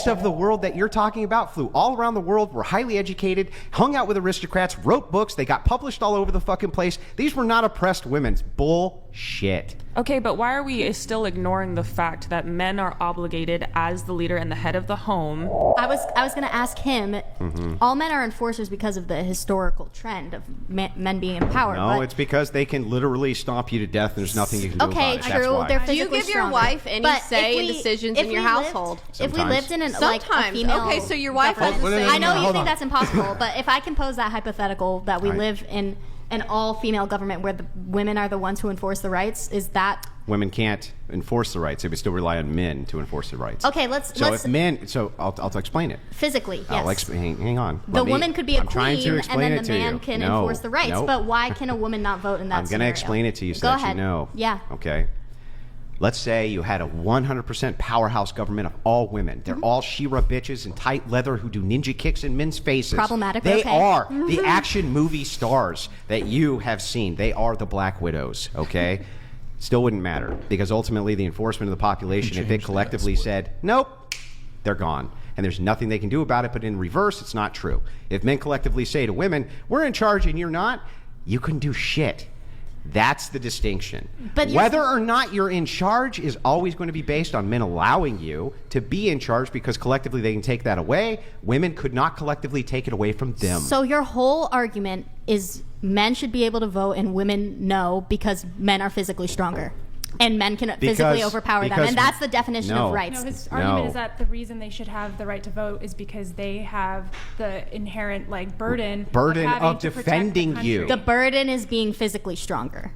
feminists of the world that you're talking about flew all around the world, were highly educated, hung out with aristocrats, wrote books, they got published all over the fucking place. These were not oppressed women. Bullshit. Okay, but why are we still ignoring the fact that men are obligated as the leader and the head of the home? I was going to ask him, all men are enforcers because of the historical trend of men being in power. No, it's because they can literally stomp you to death and there's nothing you can do about it. Okay, true. They're physically Do you give stronger. your wife any say in decisions in your household? If we lived in like a female okay, so your wife has government- to say I know no. you think that's impossible, but if I can pose that hypothetical that we live in an all-female government where the women are the ones who enforce the rights, is that... Women can't enforce the rights. They would still rely on men to enforce the rights. Okay, I'll explain it. Physically, yes. Hang on. The woman could be a queen, and then the man you. can No, enforce the rights. nope. But why can a woman not vote in that I'm scenario? going to explain it to you so Go that ahead. you know. Yeah. Okay. Let's say you had a 100% powerhouse government of all women. They're all She-Ra bitches in tight leather who do ninja kicks in men's faces. Problematic, They okay. are the action movie stars that you have seen. They are the Black Widows, okay? Still wouldn't matter because ultimately the enforcement of the population, if it collectively said, nope, they're gone. And there's nothing they can do about it, but in reverse, it's not true. If men collectively say to women, we're in charge and you're not, you can do shit. That's the distinction. But whether or not you're in charge is always going to be based on men allowing you to be in charge because collectively they can take that away. Women could not collectively take it away from them. So your whole argument is men should be able to vote and women no because men are physically stronger. And men can physically overpower them. And that's the definition of rights. No, his argument is that the reason they should have the right to vote is because they have the inherent burden of defending you. The burden is being physically stronger.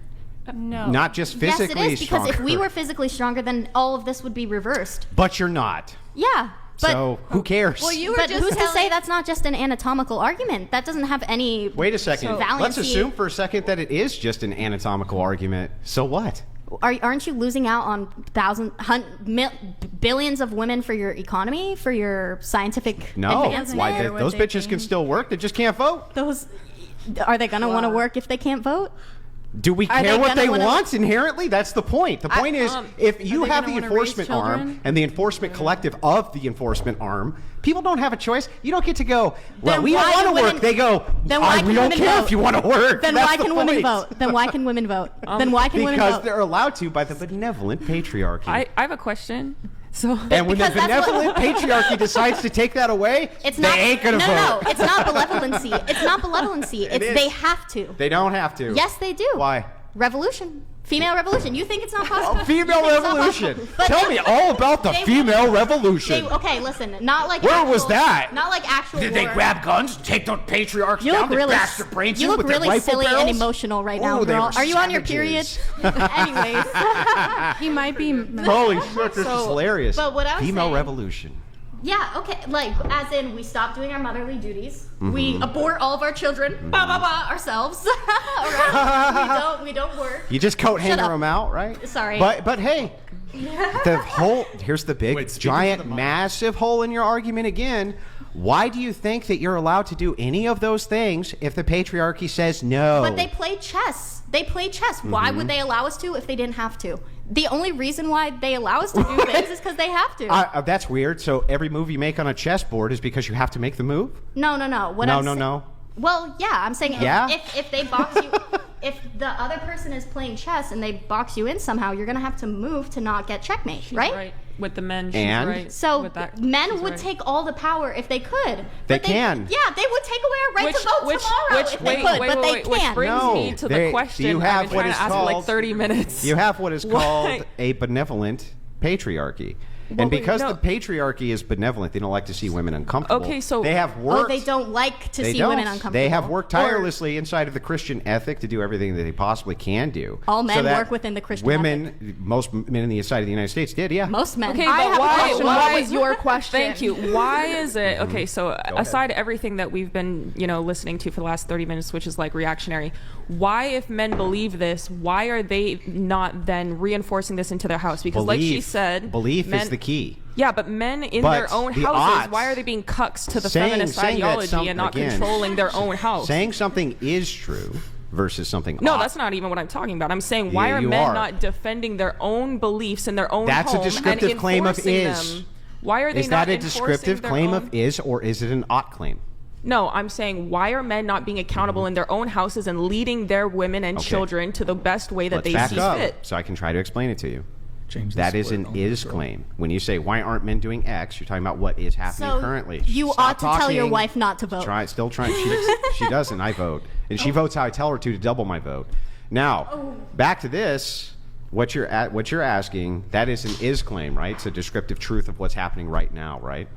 No. Not just physically yes, it is, because stronger. if we were physically stronger, then all of this would be reversed. But you're not. Yeah. But, so who cares? Well, you were but just who's to say that's not just an anatomical argument? That doesn't have any... Wait a second. valency. Let's assume for a second that it is just an anatomical argument. So what? Aren't you losing out on billions of women for your economy, for your scientific advancement? Why? Those bitches can still work. They just can't vote. Are they going to want to work if they can't vote? Do we care what they want inherently? That's the point. The point is, if you have the enforcement arm and the enforcement collective of the enforcement arm, people don't have a choice. You don't get to go, well, we don't want to work. They go, we don't care if you want to work. Then why can women vote? Then why can women vote? Then why can women vote? Because they're allowed to by the benevolent patriarchy. I have a question. And when the benevolent patriarchy decides to take that away, they ain't going to vote. No, it's not malevolency. It's not malevolency. They have to. They don't have to. Yes, they do. Why? Revolution. Female revolution. You think it's not possible? Female revolution. Tell me all about the female revolution. Okay, listen. Not like where was that? Not like actual. Did they grab guns, take the patriarchs down, bash their brains in with their rifle barrels? You look really silly and emotional right now, girl. Are you on your period? Anyways, he might be. Holy shit, this is hilarious. But what I was female saying, revolution. Yeah, okay, as in we stop doing our motherly duties, we abort all of our children, ourselves, right? we don't work. You just coat hanger them out, right? Sorry. But hey, here's the big, giant, massive hole in your argument again. Why do you think that you're allowed to do any of those things if the patriarchy says no? But they play chess. Why would they allow us to if they didn't have to? The only reason why they allow us to do things is because they have to. That's weird. So every move you make on a chessboard is because you have to make the move? No. No. Well, yeah, I'm saying Yeah? if they box you, if the other person is playing chess and they box you in somehow, you're going to have to move to not get checkmate, right? With the men, she's And? right. So men would take all the power if they could. They can. Yeah, they would take away our right to vote tomorrow if they could, but they can't. Which brings me to the question you have I've been what trying is to ask called, for like 30 minutes. You have what is called a benevolent patriarchy. And because the patriarchy is benevolent, they don't like to see women uncomfortable. Okay, so they have worked. They don't like to see women uncomfortable. They have worked tirelessly inside of the Christian ethic to do everything that they possibly can do. All men work within the Christian ethic. Most men in the side of the United States did, yeah. Most men. Okay, but why was your question? Thank you. Why is it okay? So aside everything that we've been, listening to for the last 30 minutes, which is like reactionary, why, if men believe this, why are they not then reinforcing this into their house? Because, like she said, belief is the key. Yeah, but men in their own houses, why are they being cucks to the feminist ideology and not controlling their own house? Saying something is true versus something No, that's not even what I'm talking about. I'm saying why are men not defending their own beliefs in their own home? That's a descriptive claim of is. Why are they Is not that a enforcing descriptive their claim own... of is, or is it an ought claim? No, I'm saying, why are men not being accountable in their own houses and leading their women and children to the best way that Let's they back up see fit? so I can try to explain it to you. Change the That is split an on the is girl. claim. When you say, why aren't men doing X, you're talking about what is happening So currently. you Stop ought to tell your talking. wife not to vote. Still trying. She doesn't. I vote. And she votes how I tell her to double my vote. Now, back to this. What you're asking, that is an is claim, right? It's a descriptive truth of what's happening right now, right?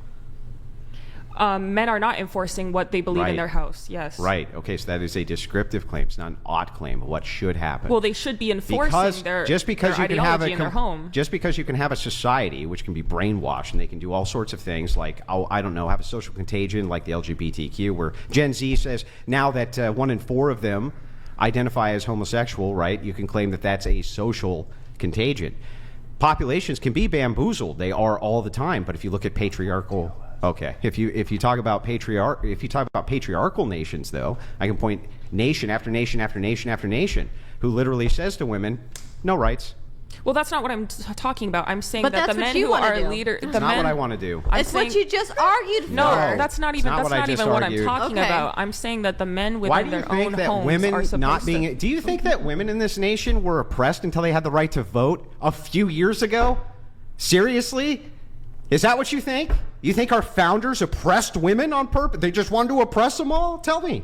Men are not enforcing what they believe in their house. Yes. Right. Okay, so that is a descriptive claim. It's not an ought claim of what should happen. Well, they should be enforcing their ideology in their home. Just because you can have a society which can be brainwashed and they can do all sorts of things like, I don't know, have a social contagion like the LGBTQ, where Gen Z says now that 1 in 4 of them identify as homosexual, right? You can claim that that's a social contagion. Populations can be bamboozled. They are all the time. But if you look at patriarchal... Okay. If you talk about patriarchal nations, though, I can point nation after nation after nation after nation who literally says to women, no rights. Well, that's not what I'm talking about. I'm saying But that the that's what men you who wanna are do. leader, It's the not men. what I want to do. It's what you just argued for. No, No, that's not it's even not what I just what I'm argued. talking Okay. about. I'm saying that the men Why within do you their own think that homes women are supposed not being... to. Do you think that women in this nation were oppressed until they had the right to vote a few years ago? Seriously? Is that what you think? You think our founders oppressed women on purpose? They just wanted to oppress them all? Tell me.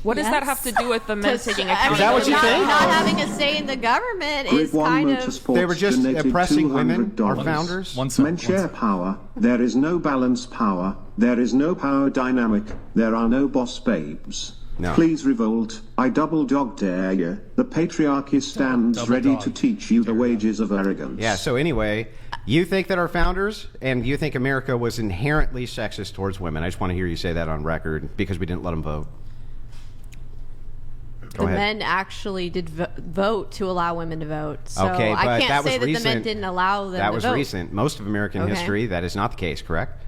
What does that have to do with the men taking accountability? Is that what you think? Not having a say in the government is kind of... They were just oppressing women, our founders? Men share power. There is no balanced power. There is no power dynamic. There are no boss babes. No. Please revolt. I double dog dare you. The patriarchy stands Double ready dog. to teach you the wages of arrogance. Yeah, so anyway, you think that our founders and you think America was inherently sexist towards women. I just want to hear you say that on record because we didn't let them vote. Go The ahead. men actually did vote to allow women to vote. So Okay, I but can't that was say that the men recent. didn't allow them That to was vote. recent. Most of American Okay. history, that is not the case, correct?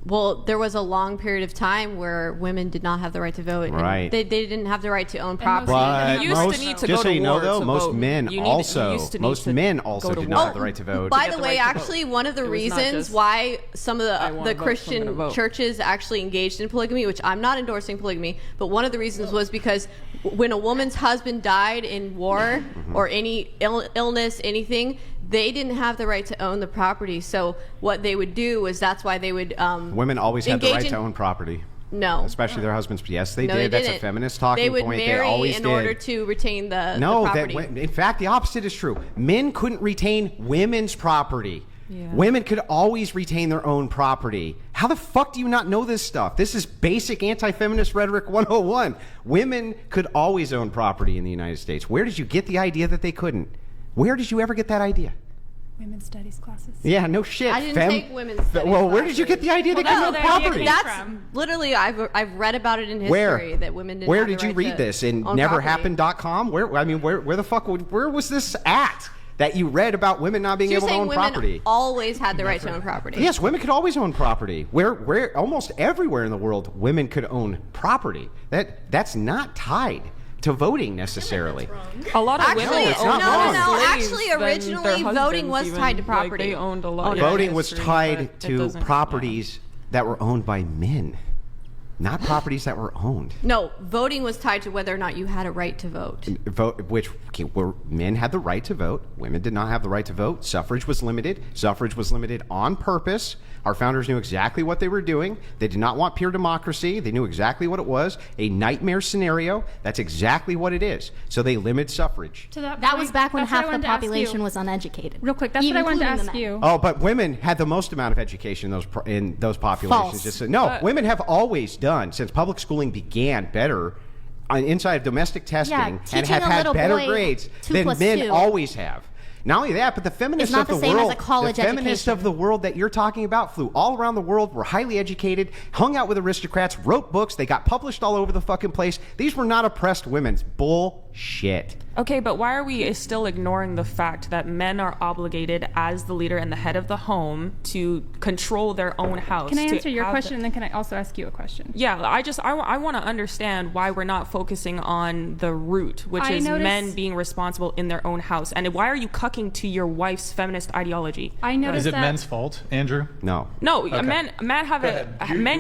Well, there was a long period of time where women did not have the right to vote. and Right. They didn't have the right to own property. But You used to most, need to just go so to you know, war though, to most vote. men You also, used to need most to men go also to did war. not have the right to vote. By get the the way, right to vote. actually, one of the It was not reasons just, why some of I the wanna vote, so I'm Christian gonna vote. churches actually engaged in polygamy, which I'm not endorsing polygamy, but one of the reasons was because when a woman's husband died in war or any illness, anything, they didn't have the right to own the property. So what they would do was that's why they would Women always had the engage right to in- own property. No. Especially their husbands. Yes, they No, did. they That's a didn't. feminist talking They would point. marry They always in did. order to retain the No, property. in fact, the opposite is true. Men couldn't retain women's property. Yeah. Women could always retain their own property. How the fuck do you not know this stuff? This is basic anti-feminist rhetoric 101. Women could always own property in the United States. Where did you get the idea that they couldn't? Where did you ever get that idea? Women's studies classes. Yeah, no shit. I didn't take women's studies Well, where did you get the idea that Well, they that's own where the idea property? came That's from. literally I've read about it in history Where? that women didn't Where have the did you right read to this? In own property. neverhappened.com? Where the fuck where was this at that you read about women not being So you're able to saying own women property? always had the right to own property? Yes, women could always own property. Where almost everywhere in the world women could own property. That's not tied to voting necessarily. A lot of Actually, women it's owned not wrong. more slaves Actually, than originally, their voting husbands was even. tied to Like, property. they owned a lot. Voting was history, tied but it to doesn't- properties that were owned by men, not properties that were owned. No, voting was tied to whether or not you had a right to vote. Where men had the right to vote, women did not have the right to vote. Suffrage was limited. Suffrage was limited on purpose. Our founders knew exactly what they were doing. They did not want pure democracy. They knew exactly what it was. A nightmare scenario. That's exactly what it is. So they limited suffrage. To that, That was point, back when that's what I half the wanted to ask you. population was uneducated. Real quick, that's what I wanted to including ask the men. you. Oh, but women had the most amount of education in those populations. False. Just no, But- women have always done since public schooling began better inside of domestic testing and teaching have a had little better boy grades 2 than plus men 2. always have. Not only that, but the feminists not of the the same as world, a college the feminists education. of the world that you're talking about flew all around the world, were highly educated, hung out with aristocrats, wrote books, they got published all over the fucking place. These were not oppressed women. Bull Bullshit. Okay, but why are we still ignoring the fact that men are obligated as the leader and the head of the home to control their own house? Can I answer your have question, and then can I also ask you a question? Yeah, I want to understand why we're not focusing on the root, which is men being responsible in their own house. And why are you cucking to your wife's feminist ideology? I noticed Is it that men's fault, Andrew? No. No, Okay. men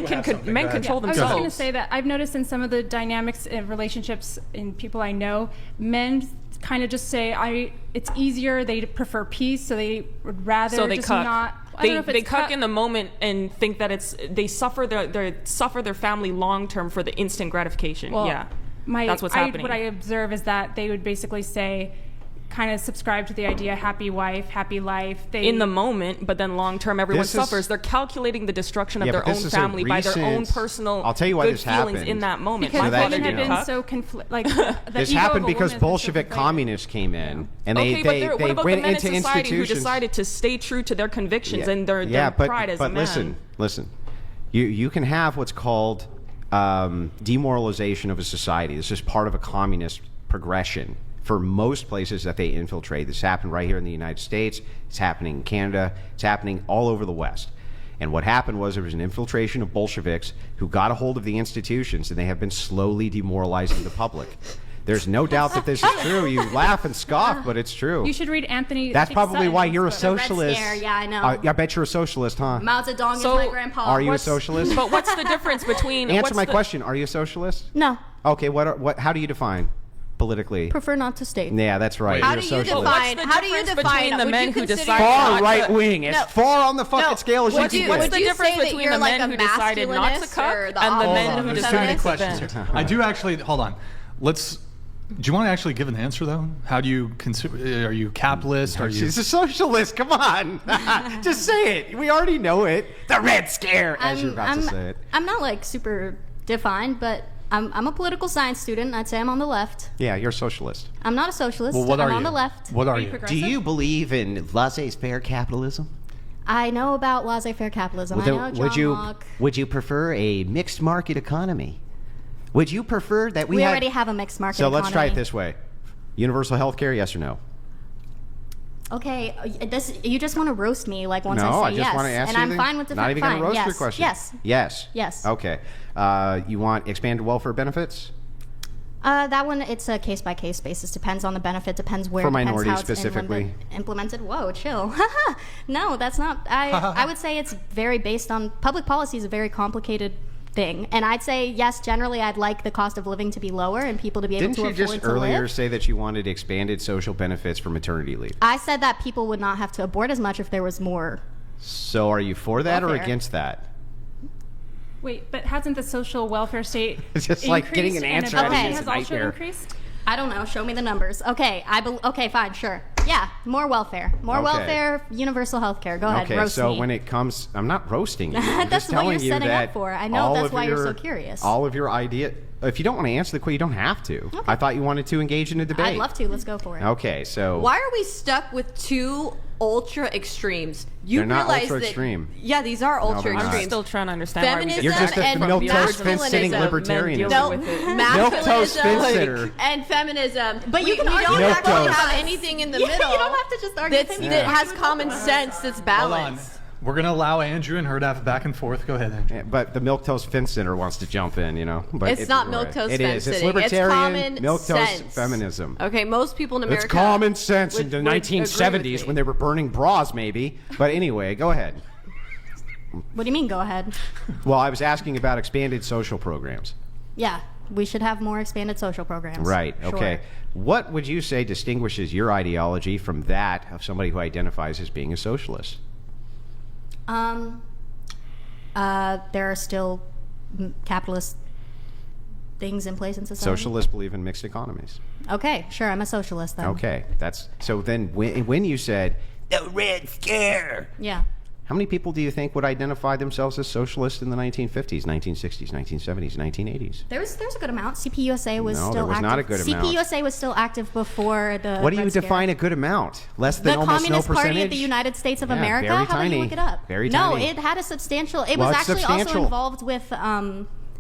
can control I was themselves. just going to say that I've noticed in some of the dynamics in relationships in people I know, men kind of just say, it's easier, they prefer peace, so they would rather So they just cuck. not. I don't know if They it's cuck in the moment and think that they suffer their family long term for the instant gratification. Well, yeah, that's what's happening. What I observe is that they would basically say, kind of subscribe to the idea, happy wife, happy life. In the moment, but then long term, everyone suffers. They're calculating the destruction of their own family by their own personal I'll tell you why good this feelings happened. in that moment. Because My women father have didn't been cuck. so the This ego happened of a because woman has been so Bolshevik conflated. communists came in, and Okay, they but what about went the men into in society who institutions. decided to stay true to their convictions and their pride as a but man? listen. You can have what's called demoralization of a society. This is part of a communist progression. For most places that they infiltrate, this happened right here in the United States. It's happening in Canada. It's happening all over the West. And what happened was there was an infiltration of Bolsheviks who got a hold of the institutions, and they have been slowly demoralizing the public. There's no doubt that this is true. You laugh and scoff, but it's true. You should read Anthony. That's probably why you're a Red socialist. Scare, yeah, I know. I bet you're a socialist, huh? Mao Zedong So, is my grandpa. Are you a socialist? But what's the difference between? Answer my question. Are you a socialist? No, Okay. How do you define politically? prefer not to state. Yeah, that's right. Wait. You're a socialist. How do you define the would men you who consider decide Far not to- right wing. As far on the fucking scale as you would can you- get. What's would the you difference say that between you're the men like a who decided not to masculinist or cuck the and the men opposite who of There's too many decided questions to here. bend? I do actually. Hold on. Do you want to actually give an answer though? How do you consider? Are you capitalist? Are you? She's a socialist. Come on. Just say it. We already know it. The Red Scare, as you're about to say it. I'm not like super defined, but I'm a political science student. I'd say I'm on the left. Yeah, you're a socialist. I'm not a socialist. Well, what I'm are on you? the left. What are you you? progressive? Do you believe in laissez-faire capitalism? I know about laissez-faire capitalism. I know John Locke. Would you prefer a mixed market economy? Would you prefer that We already have a mixed market So economy. let's try it this way. Universal health care, yes or no? Okay, you just want to roast me like once No, I I say just yes, want to ask and you. I'm fine with the Not even going to roast yes, your question. Yes. Yes. Yes. Okay. You want expanded welfare benefits? That one, it's a case-by-case basis. Depends on the benefit. Depends where. For depends minorities how it's specifically? Implemented. Whoa, chill. No, that's not. I would say it's very based on public policy. Is a very complicated thing, and I'd say yes. Generally, I'd like the cost of living to be lower and people to be able Didn't to you afford just to earlier live. say that you wanted expanded social benefits for maternity leave? I said that people would not have to abort as much if there was more. So are you for that or Welfare. against that? Wait, but hasn't the social welfare state It's just like getting an increased answer and out of ability you is has a also nightmare. increased? I don't know. Show me the numbers. Okay, okay, fine, sure. Yeah, more welfare, Okay. welfare, universal health care. Go ahead, Okay, roast so me. when it comes, I'm not roasting you. I'm That's just what telling you're you setting that up for. I know all that's of why you're so your- curious. All of your idea. If you don't want to answer the question, you don't have to. Okay. I thought you wanted to engage in a debate. I'd love to. Let's go for it. Okay, so Why are we stuck with two ultra extremes? You They're not realize ultra that, extreme. Yeah, these are ultra they're not. I'm extremes. still trying to understand why we Feminism You're just a and milquetoast fence-sitting masculinism. libertarianism. No, with it. Milquetoast masculinism fence-sitter. and feminism. But you can we argue don't that actually both. have anything in the Yeah, middle. you don't have to just argue that opinions. has common sense. That's Hold on. balanced. We're gonna allow Andrew and her to have back and forth. Go ahead, Andrew. Yeah, but the milquetoast fence center wants to jump in, you know. But It's not milquetoast It is. It's fence-sitting. It's libertarian common milquetoast sense. feminism. Okay, most people in America. It's common sense in would the agree with 1970s me. when they were burning bras, maybe. But anyway, go ahead. What do you mean? Go ahead. Well, I was asking about expanded social programs. Yeah, we should have more expanded social programs. Right. Sure. Okay. What would you say distinguishes your ideology from that of somebody who identifies as being a socialist? There are still capitalist things in place in society. Socialists believe in mixed economies. Okay, sure. I'm a socialist then. Okay. That's so. Then when you said the Red Scare, Yeah. how many people do you think would identify themselves as socialists in the 1950s, 1960s, 1970s, 1980s? There's a good amount. CPUSA was No, still there was active. not a good amount. CPUSA was still active before the. What do you Red Scare. define a good amount? Less than The almost no Communist percentage? Party of the United States of Yeah, America? very How about tiny. you look it up? Very no, tiny. it had a substantial. It Well, was it's actually substantial. also involved with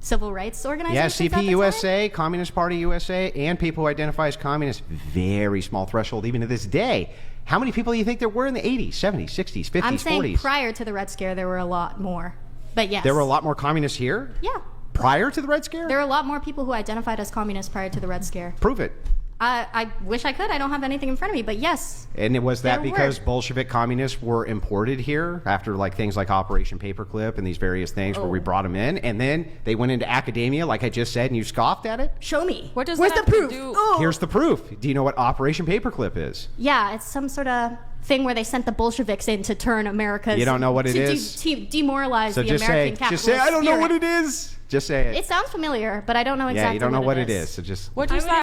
civil rights Yeah, organizations. at the time. CPUSA, Communist Party USA, and people who identify as communists. Very small threshold even to this day. How many people do you think there were in the 80s, 70s, 60s, 50s, I'm saying 40s? prior to the Red Scare, there were a lot more. But yes. There were a lot more communists here? Yeah. Prior to the Red Scare? There were a lot more people who identified as communists prior to the Red Scare. Prove it. I wish I could. I don't have anything in front of me, but yes. And it was that There because were. Bolshevik communists were imported here after like things like Operation Paperclip and these various things where we brought them in, and then they went into academia, like I just said, and you scoffed at it? Show me. What does Where's that the have to proof? do- Oh. Here's the proof. Do you know what Operation Paperclip is? Yeah, it's some sort of thing where they sent the Bolsheviks in to turn America's... You don't know what it to is? demoralize So the just American say, capitalist I don't know what spirit. it is. Just say it. It sounds familiar, but I don't know exactly yeah, you don't know what it it is. So just What does I would that